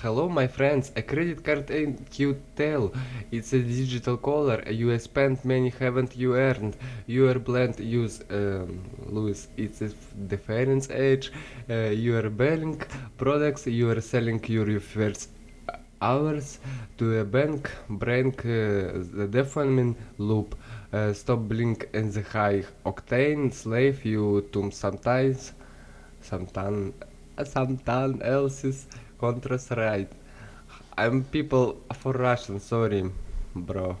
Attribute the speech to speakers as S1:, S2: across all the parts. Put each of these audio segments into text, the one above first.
S1: Hello, my friends. A credit card ain't you tell. It's a digital collar. You spent, many haven't you earned. You are blend use lose. It's a difference age. You are buying products. You are selling your first hours to a bank. Break the dopamine loop. Stop blink in the high octane. Slave you to sometime sometime else's contrast right. I'm people for Russian, sorry, bro.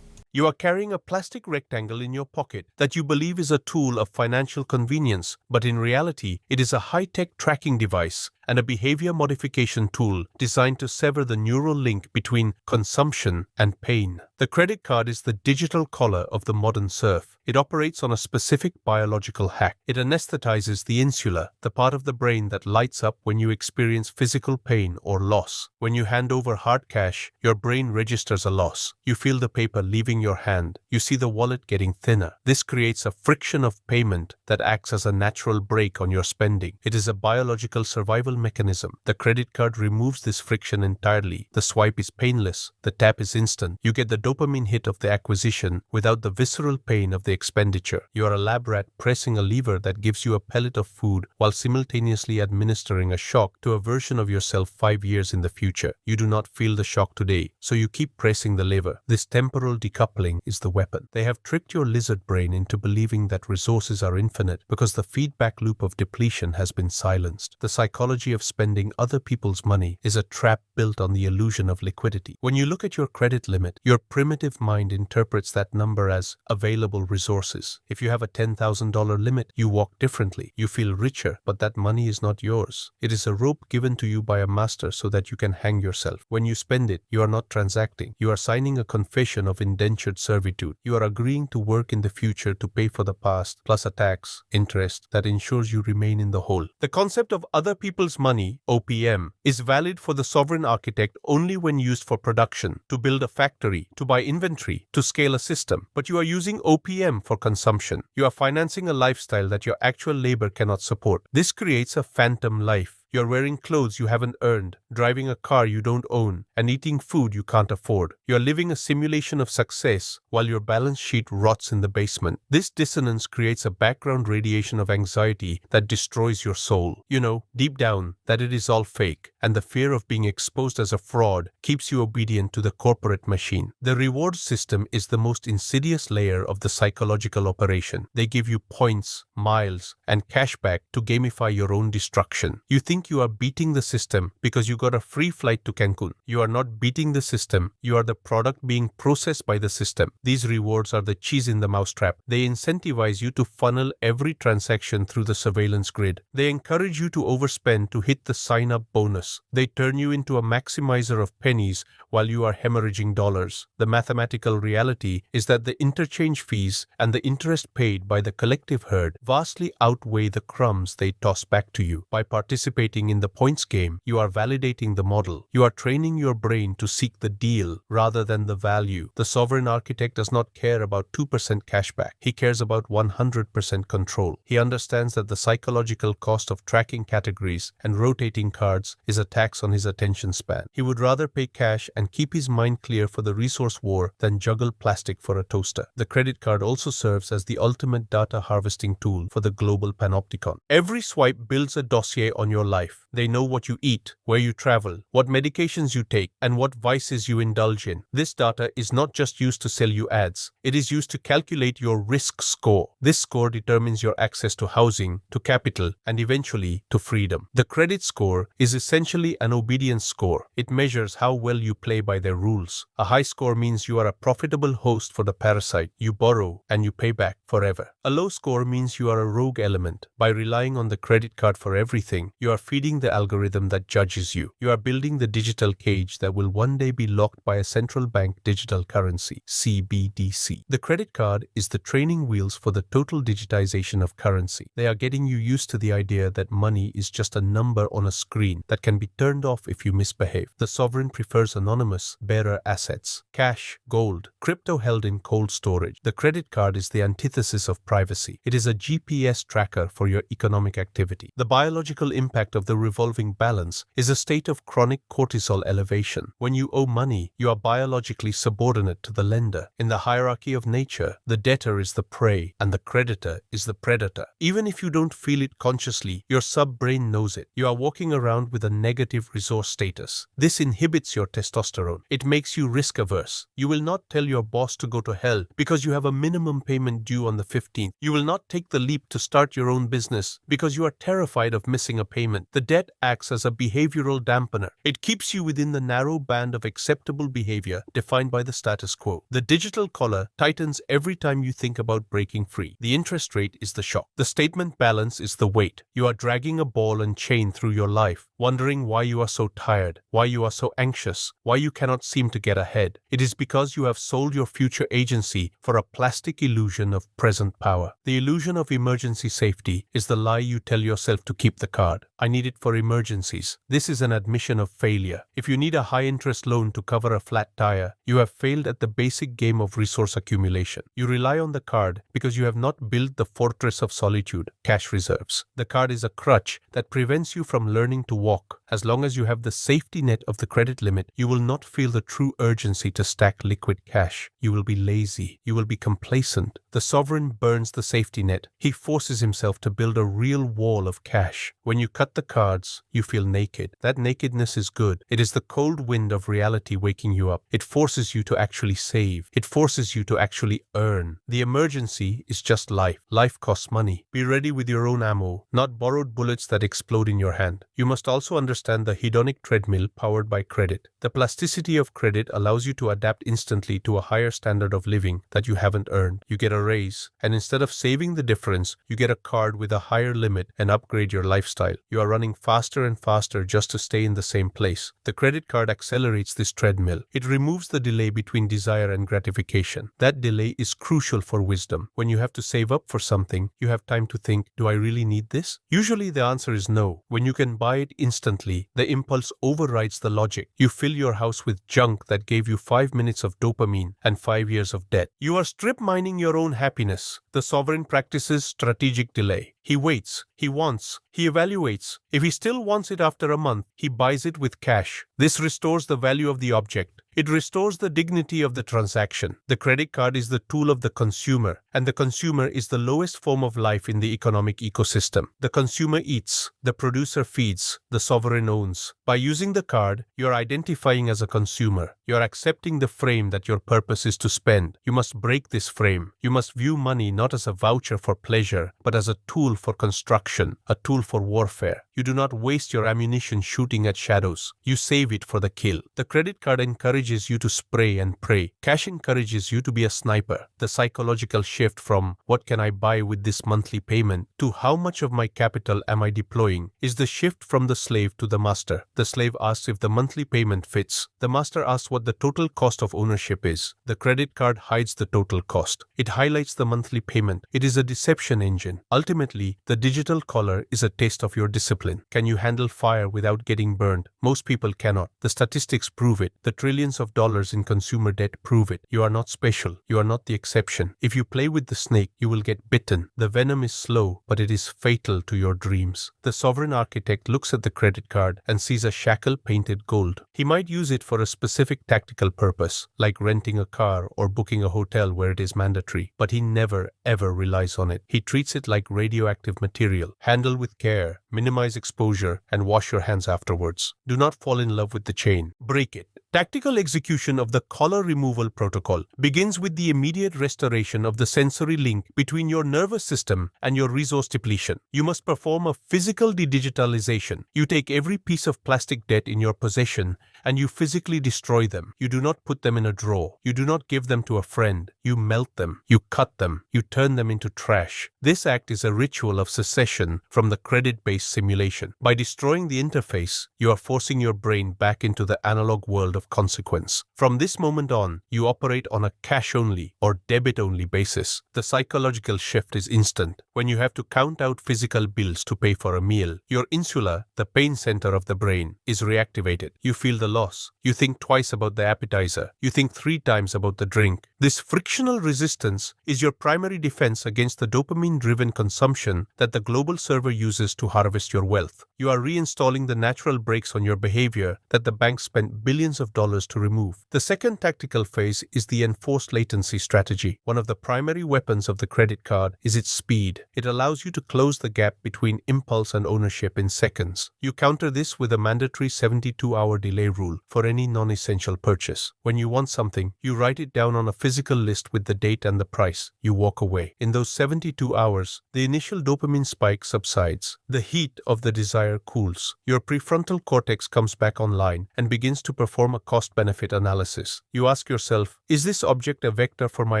S2: You are carrying a plastic rectangle in your pocket that you believe is a tool of financial convenience, but in reality, it is a high-tech tracking device and a behavior modification tool designed to sever the neural link between consumption and pain. The credit card is the digital collar of the modern serf. It operates on a specific biological hack. It anesthetizes the insula, the part of the brain that lights up when you experience physical pain or loss. When you hand over hard cash, your brain registers a loss. You feel the paper leaving your hand. You see the wallet getting thinner. This creates a friction of payment that acts as a natural brake on your spending. It is a biological survival mechanism. The credit card removes this friction entirely. The swipe is painless. The tap is instant. You get the dopamine hit of the acquisition without the visceral pain of the expenditure. You are a lab rat pressing a lever that gives you a pellet of food while simultaneously administering a shock to a version of yourself 5 years in the future. You do not feel the shock today, so you keep pressing the lever. This temporal decoupling is the weapon. They have tricked your lizard brain into believing that resources are infinite because the feedback loop of depletion has been silenced. The psychology of spending other people's money is a trap built on the illusion of liquidity. When you look at your credit limit, your primitive mind interprets that number as available resources. If you have a $10,000 limit, you walk differently. You feel richer, but that money is not yours. It is a rope given to you by a master so that you can hang yourself. When you spend it, you are not transacting. You are signing a confession of indentured servitude. You are agreeing to work in the future to pay for the past, plus a tax, interest, that ensures you remain in the hole. The concept of other people's money, OPM, is valid for the sovereign architect only when used for production, to build a factory, to buy inventory, to scale a system. But you are using OPM for consumption. You are financing a lifestyle that your actual labor cannot support. This creates a phantom life. You're wearing clothes you haven't earned, driving a car you don't own, and eating food you can't afford. You're living a simulation of success while your balance sheet rots in the basement. This dissonance creates a background radiation of anxiety that destroys your soul. You know, deep down, that it is all fake, and the fear of being exposed as a fraud keeps you obedient to the corporate machine. The reward system is the most insidious layer of the psychological operation. They give you points, miles, and cashback to gamify your own destruction. You think you are beating the system because you got a free flight to Cancun. You are not beating the system. You are the product being processed by the system. These rewards are the cheese in the mousetrap. They incentivize you to funnel every transaction through the surveillance grid. They encourage you to overspend to hit the sign-up bonus. They turn you into a maximizer of pennies while you are hemorrhaging dollars. The mathematical reality is that the interchange fees and the interest paid by the collective herd vastly outweigh the crumbs they toss back to you. By participating in the points game, you are validating the model. You are training your brain to seek the deal rather than the value. The sovereign architect does not care about 2% cashback. He cares about 100% control. He understands that the psychological cost of tracking categories and rotating cards is a tax on his attention span. He would rather pay cash and keep his mind clear for the resource war than juggle plastic for a toaster. The credit card also serves as the ultimate data harvesting tool for the global panopticon. Every swipe builds a dossier on your life. They know what you eat, where you travel, what medications you take, and what vices you indulge in. This data is not just used to sell you ads. It is used to calculate your risk score. This score determines your access to housing, to capital, and eventually to freedom. The credit score is essentially an obedience score. It measures how well you play by their rules. A high score means you are a profitable host for the parasite. You borrow and you pay back forever. A low score means you are a rogue element. By relying on the credit card for everything, you are feeding the algorithm that judges you. You are building the digital cage that will one day be locked by a central bank digital currency, CBDC. The credit card is the training wheels for the total digitization of currency. They are getting you used to the idea that money is just a number on a screen that can be turned off if you misbehave. The sovereign prefers anonymous, bearer assets, cash, gold, crypto held in cold storage. The credit card is the antithesis of privacy. It is a GPS tracker for your economic activity. The biological impact of the revolving balance is a state of chronic cortisol elevation. When you owe money, you are biologically subordinate to the lender. In the hierarchy of nature, the debtor is the prey and the creditor is the predator. Even if you don't feel it consciously, your subbrain knows it. You are walking around with a negative resource status. This inhibits your testosterone. It makes you risk-averse. You will not tell your boss to go to hell because you have a minimum payment due on the 15th. You will not take the leap to start your own business because you are terrified of missing a payment. The debt acts as a behavioral dampener. It keeps you within the narrow band of acceptable behavior defined by the status quo. The digital collar tightens every time you think about breaking free. The interest rate is the shock. The statement balance is the weight. You are dragging a ball and chain through your life, wondering why you are so tired, why you are so anxious, why you cannot seem to get ahead. It is because you have sold your future agency for a plastic illusion of present power. The illusion of emergency safety is the lie you tell yourself to keep the card. I need it for emergencies. This is an admission of failure. If you need a high-interest loan to cover a flat tire, you have failed at the basic game of resource accumulation. You rely on the card because you have not built the fortress of solitude, cash reserves. The card is a crutch that prevents you from learning to walk. As long as you have the safety net of the credit limit, you will not feel the true urgency to stack liquid cash. You will be lazy. You will be complacent. The sovereign burns the safety net. He forces himself to build a real wall of cash. When you cut the cards, you feel naked. That nakedness is good. It is the cold wind of reality waking you up. It forces you to actually save. It forces you to actually earn. The emergency is just life. Life costs money. Be ready with your own ammo, not borrowed bullets that explode in your hand. You must also understand the hedonic treadmill powered by credit. The plasticity of credit allows you to adapt instantly to a higher standard of living that you haven't earned. You get a raise, and instead of saving the difference, you get a card with a higher limit and upgrade your lifestyle. You are running faster and faster just to stay in the same place. The credit card accelerates this treadmill. It removes the delay between desire and gratification. That delay is crucial for wisdom. When you have to save up for something, you have time to think, do I really need this? Usually the answer is no. When you can buy it instantly, the impulse overrides the logic. You fill your house with junk that gave you 5 minutes of dopamine and 5 years of debt. You are strip mining your own happiness. The sovereign practices strategic delay. He waits, he wants, he evaluates. If he still wants it after a month, he buys it with cash. This restores the value of the object. It restores the dignity of the transaction. The credit card is the tool of the consumer, and the consumer is the lowest form of life in the economic ecosystem. The consumer eats, the producer feeds, the sovereign owns. By using the card, you are identifying as a consumer. You are accepting the frame that your purpose is to spend. You must break this frame. You must view money not as a voucher for pleasure, but as a tool for construction, a tool for warfare. You do not waste your ammunition shooting at shadows. You save it for the kill. The credit card encourages you to spray and pray. Cash encourages you to be a sniper. The psychological shift from what can I buy with this monthly payment to how much of my capital am I deploying is the shift from the slave to the master. The slave asks if the monthly payment fits. The master asks what the total cost of ownership is. The credit card hides the total cost. It highlights the monthly payment. It is a deception engine. Ultimately, the digital collar is a taste of your discipline. Can you handle fire without getting burned? Most people cannot. The statistics prove it. The trillions of dollars in consumer debt prove it. You are not special. You are not the exception. If you play with the snake, you will get bitten. The venom is slow, but it is fatal to your dreams. The sovereign architect looks at the credit card and sees a shackle painted gold. He might use it for a specific tactical purpose, like renting a car or booking a hotel where it is mandatory, but he never ever relies on it. He treats it like radioactive material. Handle with care, minimize exposure, and wash your hands afterwards. Do not fall in love with the chain. Break it. Tactical execution of the collar removal protocol begins with the immediate restoration of the sensory link between your nervous system and your resource depletion. You must perform a physical dedigitalization. You take every piece of plastic debt in your possession and you physically destroy them. You do not put them in a drawer. You do not give them to a friend. You melt them. You cut them. You turn them into trash. This act is a ritual of secession from the credit-based simulation. By destroying the interface, you are forcing your brain back into the analog world of consequence. From this moment on, you operate on a cash-only or debit-only basis. The psychological shift is instant. When you have to count out physical bills to pay for a meal, your insula, the pain center of the brain, is reactivated. You feel the loss. You think twice about the appetizer. You think 3 times about the drink. This frictional resistance is your primary defense against the dopamine-driven consumption that the global server uses to harvest your wealth. You are reinstalling the natural brakes on your behavior that the bank spent billions of dollars to remove. The second tactical phase is the enforced latency strategy. One of the primary weapons of the credit card is its speed. It allows you to close the gap between impulse and ownership in seconds. You counter this with a mandatory 72-hour delay rule for any non-essential purchase. When you want something, you write it down on a physical list with the date and the price. You walk away. In those 72 hours, the initial dopamine spike subsides. The heat of the desire cools. Your prefrontal cortex comes back online and begins to perform a cost-benefit analysis. You ask yourself, is this object a vector for my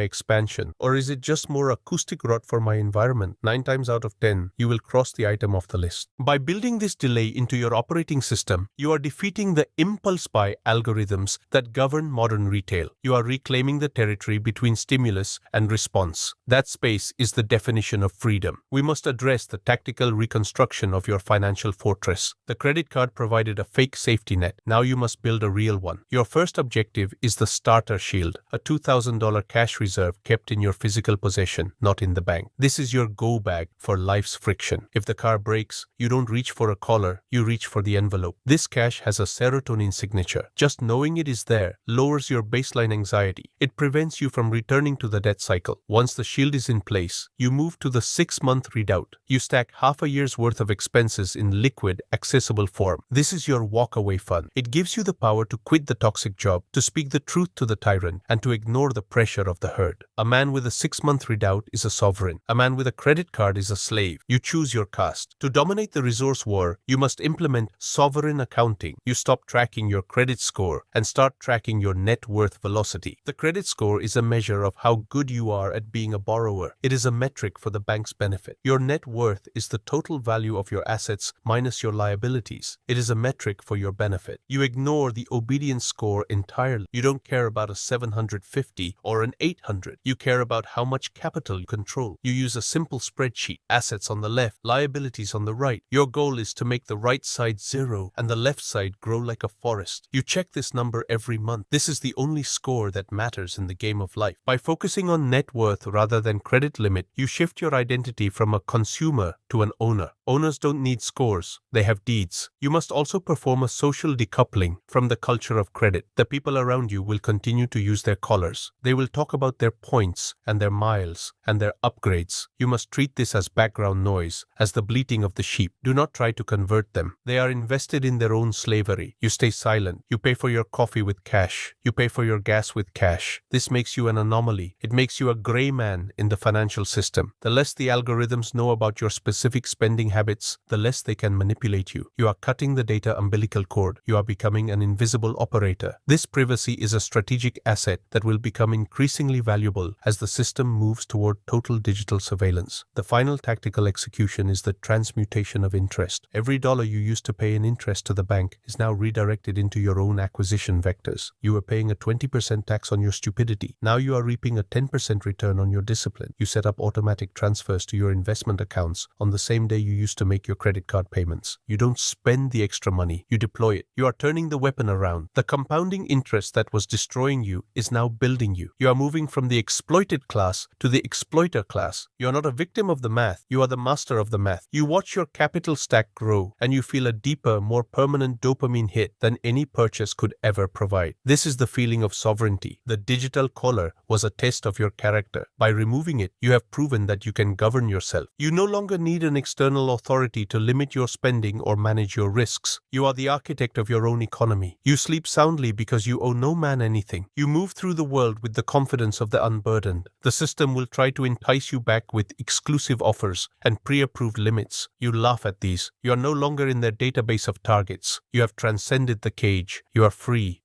S2: expansion, or is it just more acoustic rot for my environment? 9 times out of 10, you will cross the item off the list. By building this delay into your operating system, you are defeating the impulse buy algorithms that govern modern retail. You are reclaiming the territory between stimulus and response. That space is the definition of freedom. We must address the tactical reconstruction of your financial fortress. The credit card provided a fake safety net. Now you must build a real one. Your first objective is the starter shield, a $2,000 cash reserve kept in your physical possession, not in the bank. This is your go bag for life's friction. If the car breaks, you don't reach for a collar, you reach for the envelope. This cash has a serotonin signature. Just knowing it is there lowers your baseline anxiety. It prevents you from returning to the debt cycle. Once the shield is in place, you move to the 6-month readout. You stack half a year's worth of expenses in liquid, accessible form. This is your walk-away fund. It gives you the power to quit the toxic job, to speak the truth to the tyrant, and to ignore the pressure of the herd. A man with a 6-month readout is a sovereign. A man with a credit card is a slave. You choose your caste. To dominate the resource war, you must implement sovereign accounting. You stop tracking your credit score and start tracking your net worth velocity. The credit score is a measure of how good you are at being a borrower. It is a metric for the bank's benefit. Your net worth is the total value of your assets minus your liabilities. It is a metric for your benefit. You ignore the obedience score entirely. You don't care about a 750 or an 800. You care about how much capital you control. You use a simple spreadsheet. Assets on the left, liabilities on the right. Your goal is to make the right side zero and the left side grow like a forest. You check this number every month. This is the only score that matters in the game of life. By focusing on net worth rather than credit limit, you shift your identity from a consumer to an owner. Owners don't need scores, they have deeds. You must also perform a social decoupling from the culture of credit. The people around you will continue to use their collars. They will talk about their points and their miles and their upgrades. You must treat this as background noise, as the bleating of the sheep. Do not try to convert them. They are invested in their own slavery. You stay silent. You pay for your coffee with cash. You pay for your gas with cash. This makes you an anomaly. It makes you a gray man in the financial system. The less the algorithms know about your specific spending habits, the less they can manipulate you. You are cutting the data umbilical cord. You are becoming an invisible operator. This privacy is a strategic asset that will become increasingly valuable as the system moves toward total digital surveillance. The final tactical execution is the transmutation of interest. Every dollar you used to pay in interest to the bank is now redirected into your own acquisition vectors. You were paying a 20% tax on your stupidity. Now you are reaping a 10% return on your discipline. You set up automatic transfers to your investment accounts on the same day you used to make your credit card payments. You don't spend the extra money, you deploy it. You are turning the weapon around. The compounding interest that was destroying you is now building you. You are moving from the exploited class to the exploiter class. You are not a victim of the math, you are the master of the math. You watch your capital stack grow and you feel a deeper, more permanent dopamine hit than any purchase could ever provide. This is the feeling of sovereignty. The digital collar was a test of your character. By removing it, you have proven that you can govern yourself. You no longer need an external authority to limit your spending or manage your risks. You are the architect of your own economy. You sleep soundly because you owe no man anything. You move through the world with the confidence of the unburdened. The system will try to entice you back with exclusive offers and pre-approved limits. You laugh at these. You are no longer in their database of targets. You have transcended the cage. You are free.